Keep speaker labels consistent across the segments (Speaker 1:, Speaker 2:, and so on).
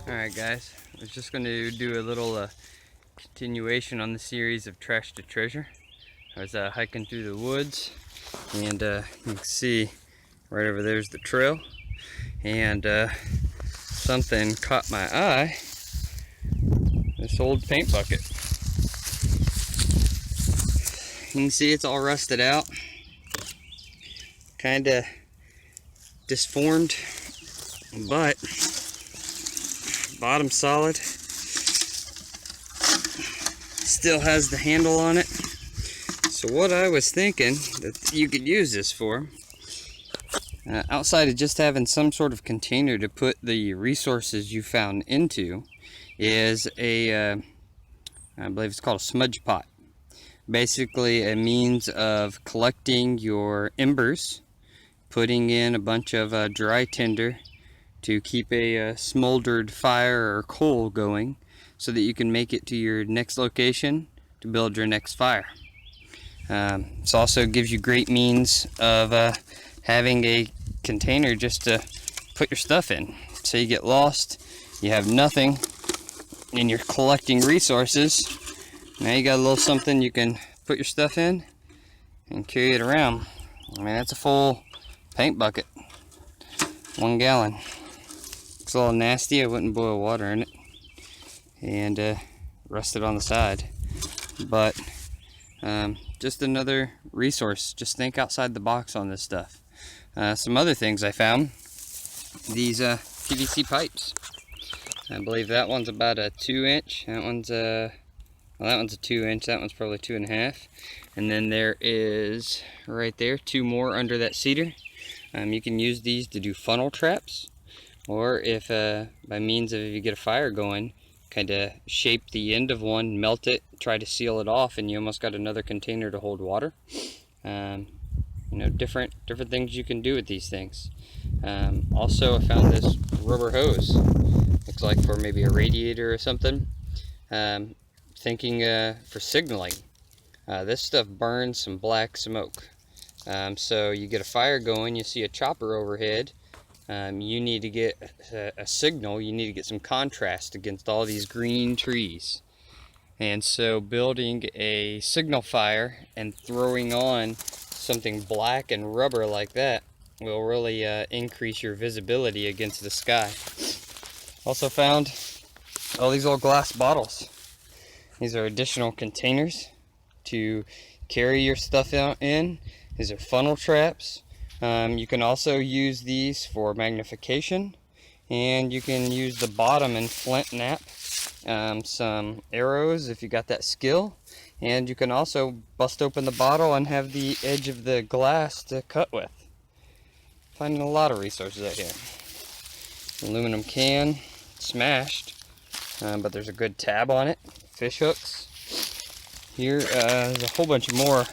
Speaker 1: Alright guys, I was just going to do a little continuation on the series of Trash to Treasure. I was hiking through the woods, and you can see right over there's the trail, and something caught my eye. This old paint bucket. You can see it's all rusted out, kind of disformed, but bottom solid. Still has the handle on it. So what I was thinking that you could use this for, outside of just having some sort of container to put the resources you found into, is a I believe it's called a smudge pot. Basically a means of collecting your embers, putting in a bunch of dry tinder to keep a smoldered fire or coal going, so that you can make it to your next location to build your next fire. This also gives you great means of having a container just to put your stuff in. So you get lost, you have nothing, and you're collecting resources. Now you got a little something you can put your stuff in and carry it around. I mean, that's a full paint bucket, 1 gallon. Looks a little nasty. I wouldn't boil water in it, and rust it on the side. But just another resource. Just think outside the box on this stuff. Some other things I found. These PVC pipes. I believe that one's about a 2-inch. That one's well, that one's a 2-inch. That one's probably 2.5. And then there is right there 2 more under that cedar. You can use these to do funnel traps, or if by means of, if you get a fire going, kind of shape the end of one, melt it, try to seal it off, and you almost got another container to hold water. You know, different things you can do with these things. Also, I found this rubber hose. Looks like for maybe a radiator or something. Thinking for signaling. This stuff burns some black smoke. So you get a fire going, you see a chopper overhead. You need to get a signal, you need to get some contrast against all these green trees. And so building a signal fire and throwing on something black and rubber like that will really increase your visibility against the sky. Also found all these old glass bottles. These are additional containers to carry your stuff out in. These are funnel traps. You can also use these for magnification, and you can use the bottom and flint knap some arrows if you got that skill, and you can also bust open the bottle and have the edge of the glass to cut with. Finding a lot of resources out here. Aluminum can, smashed, but there's a good tab on it. Fish hooks. Here there's a whole bunch more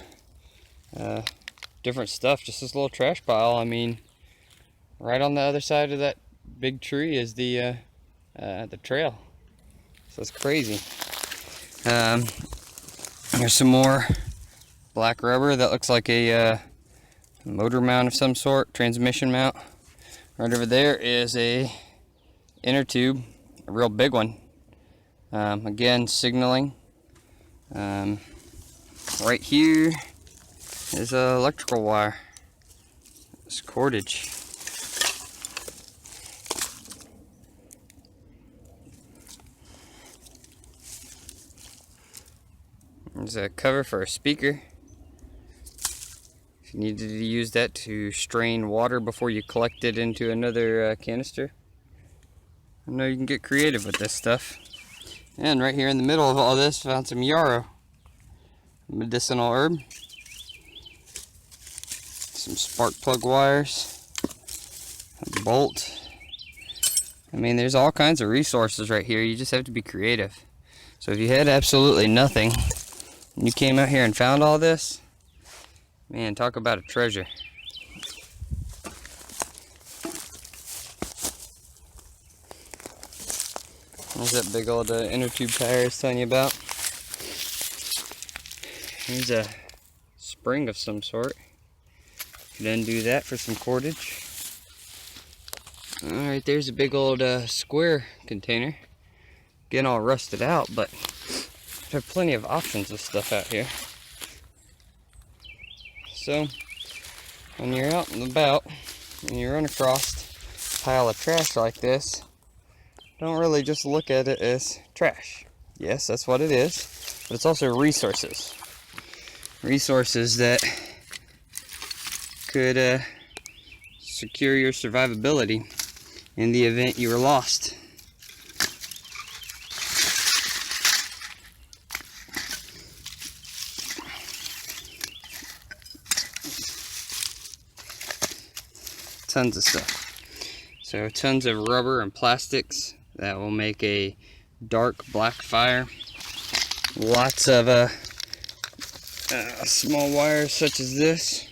Speaker 1: different stuff. Just this little trash pile. I mean, right on the other side of that big tree is the trail. So it's crazy. There's some more black rubber that looks like a motor mount of some sort, transmission mount. Right over there is a inner tube, a real big one. Again, signaling. Right here is a electrical wire. It's cordage. There's a cover for a speaker. If you needed to use that to strain water before you collect it into another canister. I know you can get creative with this stuff. And right here in the middle of all this, found some yarrow, medicinal herb. Some spark plug wires, a bolt. I mean, there's all kinds of resources right here. You just have to be creative. So if you had absolutely nothing and you came out here and found all this, man, talk about a treasure. There's that big old inner tube tire I was telling you about. Here's a spring of some sort. You can undo that for some cordage. Alright, there's a big old square container. Getting all rusted out, but there are plenty of options of stuff out here. So, when you're out and about, and you run across a pile of trash like this, don't really just look at it as trash. Yes, that's what it is, but it's also resources. Resources that could secure your survivability in the event you were lost. Tons of stuff. So tons of rubber and plastics that will make a dark black fire. Lots of small wires such as this.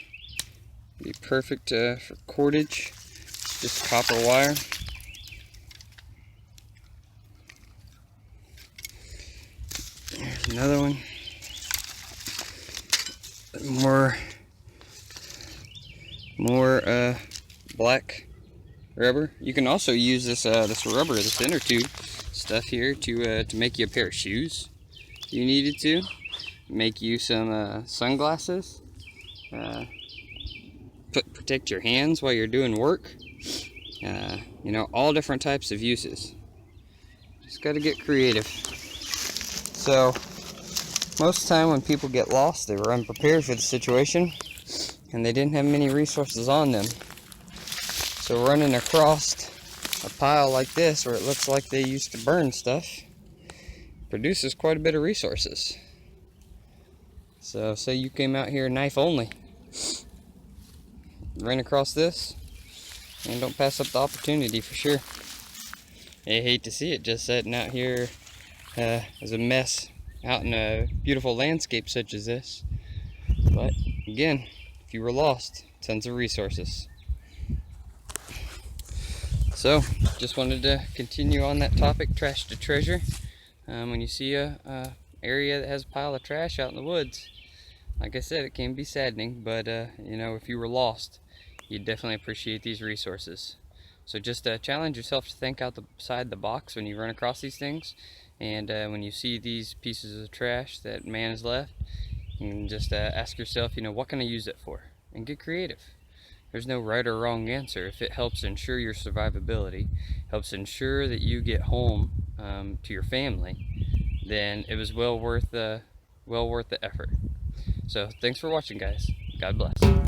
Speaker 1: Be perfect for cordage. Just copper wire. There's another one. More black rubber. You can also use this this rubber, this inner tube stuff here to make you a pair of shoes if you needed to. Make you some sunglasses. Protect your hands while you're doing work. You know, all different types of uses. Just got to get creative. So most of the time when people get lost, they were unprepared for the situation and they didn't have many resources on them. So running across a pile like this where it looks like they used to burn stuff produces quite a bit of resources. So say you came out here knife only, ran across this, and don't pass up the opportunity for sure. I hate to see it just sitting out here as a mess out in a beautiful landscape such as this. But again, if you were lost, tons of resources. So just wanted to continue on that topic, trash to treasure. When you see a area that has a pile of trash out in the woods, like I said, it can be saddening, but you know, if you were lost, you'd definitely appreciate these resources. So just challenge yourself to think outside the box when you run across these things, and when you see these pieces of trash that man has left, you can just ask yourself, you know, what can I use it for? And get creative. There's no right or wrong answer. If it helps ensure your survivability, helps ensure that you get home to your family, then it was well worth the effort. So thanks for watching, guys. God bless.